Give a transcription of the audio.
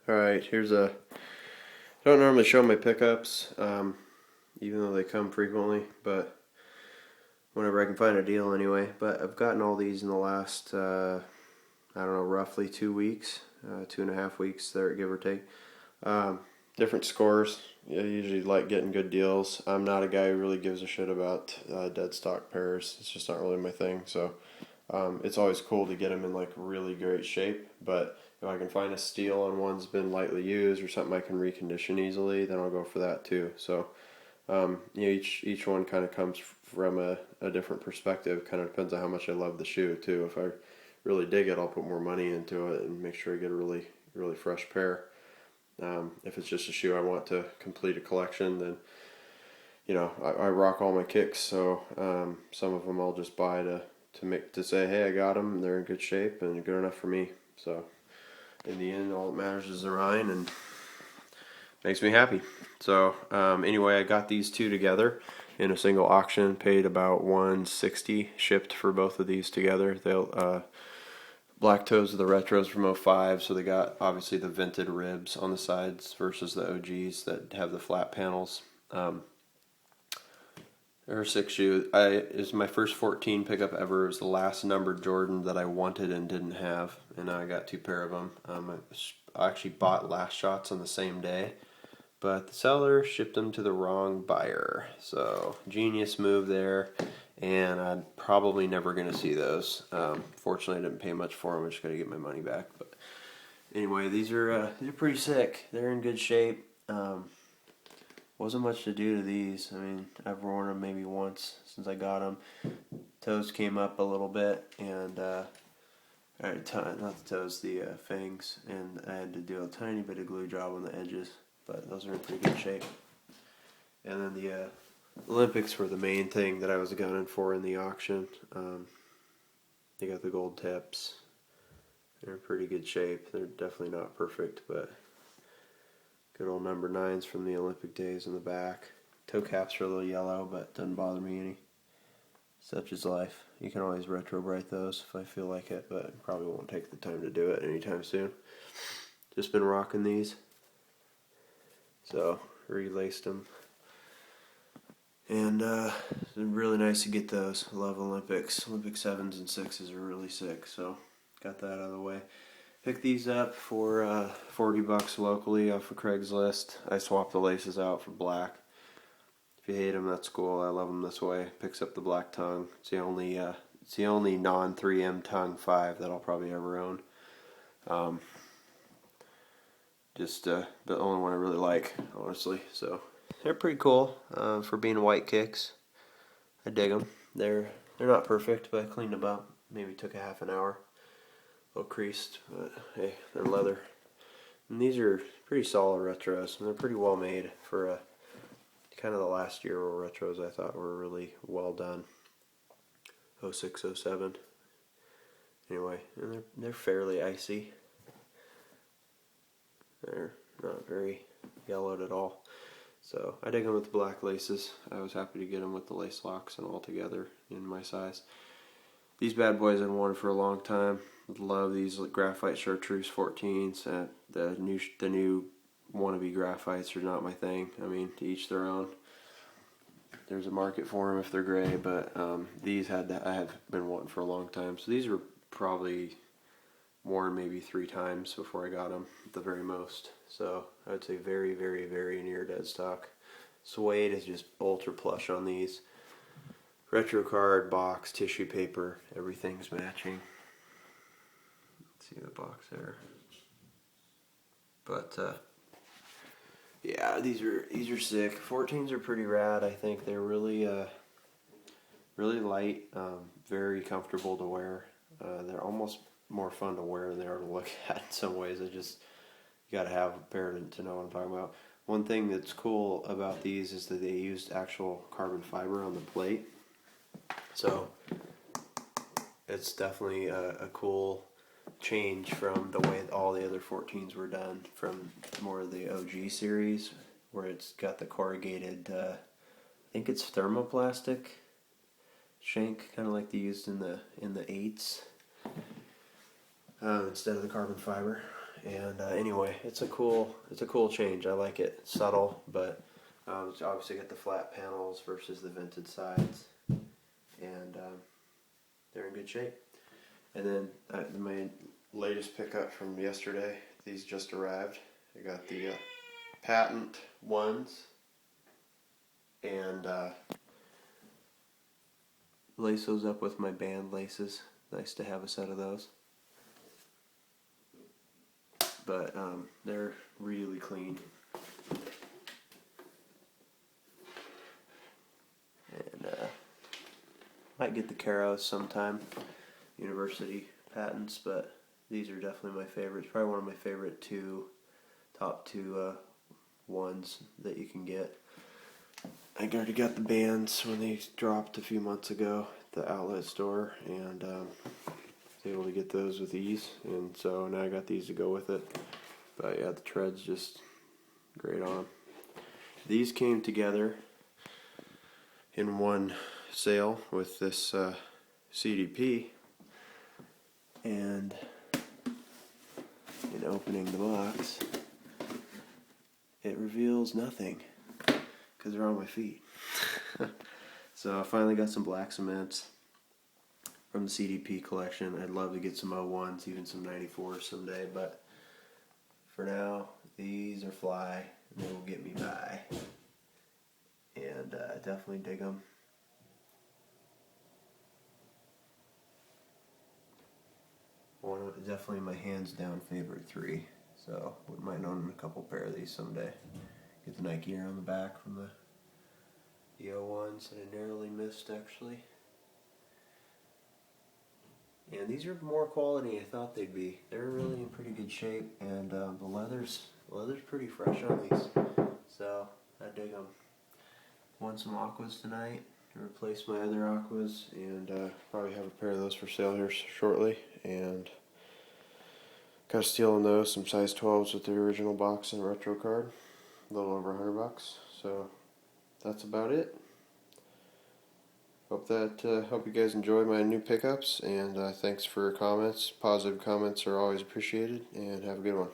Alright, I don't normally show my pickups, even though they come frequently, but whenever I can find a deal anyway. But I've gotten all these in the last, I don't know, roughly 2 weeks, 2.5 weeks there, give or take. Different scores. I usually like getting good deals. I'm not a guy who really gives a shit about dead stock pairs. It's just not really my thing. So it's always cool to get them in like really great shape. But if I can find a steal on one's been lightly used or something I can recondition easily, then I'll go for that too. So each one kind of comes from a different perspective. Kind of depends on how much I love the shoe too. If I really dig it, I'll put more money into it and make sure I get a really fresh pair. If it's just a shoe I want to complete a collection, then I rock all my kicks. So some of them I'll just buy to say, hey, I got them. They're in good shape and they're good enough for me. So in the end, all that matters is they're mine and makes me happy. So anyway, I got these two together in a single auction. Paid about $160 shipped for both of these together. They'll Black toes are the retros from '05, so they got obviously the vented ribs on the sides versus the OGs that have the flat panels. They're a sick shoe. It was my first 14 pickup ever. It was the last numbered Jordan that I wanted and didn't have, and I got two pair of them. I actually bought last shots on the same day, but the seller shipped them to the wrong buyer. So genius move there. And I'm probably never going to see those. Fortunately, I didn't pay much for them. I just got to get my money back. But anyway, these are pretty sick. They're in good shape. Wasn't much to do to these. I mean, I've worn them maybe once since I got them. Toes came up a little bit, and not the toes, the fangs, and I had to do a tiny bit of glue job on the edges. But those are in pretty good shape. And then the Olympics were the main thing that I was gunning for in the auction. They got the gold tips. They're in pretty good shape. They're definitely not perfect, but good old number 9s from the Olympic days in the back. Toe caps are a little yellow, but doesn't bother me any. Such is life. You can always retro bright those if I feel like it, but probably won't take the time to do it anytime soon. Just been rocking these. So, relaced them. And it's really nice to get those. I love Olympics. Olympic 7s and 6s are really sick, so got that out of the way. Picked these up for $40 locally off of Craigslist. I swapped the laces out for black. If you hate them, that's cool. I love them this way. Picks up the black tongue. It's the only non 3M tongue 5 that I'll probably ever own. Just the only one I really like, honestly. So they're pretty cool for being white kicks. I dig them. They're not perfect, but I cleaned them up. Maybe took a half an hour. A little creased, but hey, they're leather. And these are pretty solid retros, and they're pretty well made for kind of the last year retros. I thought were really well done. 06, 07. Anyway, and they're fairly icy. They're not very yellowed at all. So I dig them with the black laces. I was happy to get them with the lace locks and all together in my size. These bad boys I've wanted for a long time. Love these graphite chartreuse 14s. The new wannabe graphites are not my thing. I mean, to each their own. There's a market for them if they're gray, but these I have been wanting for a long time. So these were probably worn maybe 3 times before I got them at the very most. So I would say very, very, very near dead stock. Suede is just ultra plush on these. Retro card, box, tissue paper, everything's matching. Let's see the box there. But yeah, these are sick. 14s are pretty rad. I think they're really really light, very comfortable to wear. They're almost more fun to wear than they are to look at in some ways. You gotta have a pair to know what I'm talking about. One thing that's cool about these is that they used actual carbon fiber on the plate. So it's definitely a cool change from the way all the other 14s were done, from more of the OG series where it's got the corrugated, I think it's thermoplastic shank, kind of like they used in the 8s, instead of the carbon fiber. And anyway, it's a cool change. I like it. It's subtle, but it's obviously got the flat panels versus the vented sides, and they're in good shape. And then my latest pickup from yesterday, these just arrived. I got the patent ones, and lace those up with my band laces. Nice to have a set of those. But they're really clean. And might get the Caros sometime, university patents, but these are definitely my favorites. Probably one of my favorite top two ones that you can get. I already got the bands when they dropped a few months ago at the outlet store, and was able to get those with ease, and so now I got these to go with it. But yeah, the tread's just great on them. These came together in one sale with this CDP, and in opening the box, it reveals nothing because they're on my feet. So I finally got some black cements from the CDP collection. I'd love to get some 01s, even some 94s someday, but for now, these are fly, and they will get me by. And I definitely dig them. Definitely my hands down favorite 3. So wouldn't mind owning a couple pair of these someday. Get the Nike air on the back from the 01s that I narrowly missed, actually. And these are more quality I thought they'd be. They're really in pretty good shape, and the leather's pretty fresh on these. So I dig them. Won some aquas tonight to replace my other aquas, and probably have a pair of those for sale here shortly. And got a steal on those, some size 12s with the original box and retro card, a little over $100. So that's about it. Hope you guys enjoy my new pickups, and thanks for comments. Positive comments are always appreciated, and have a good one.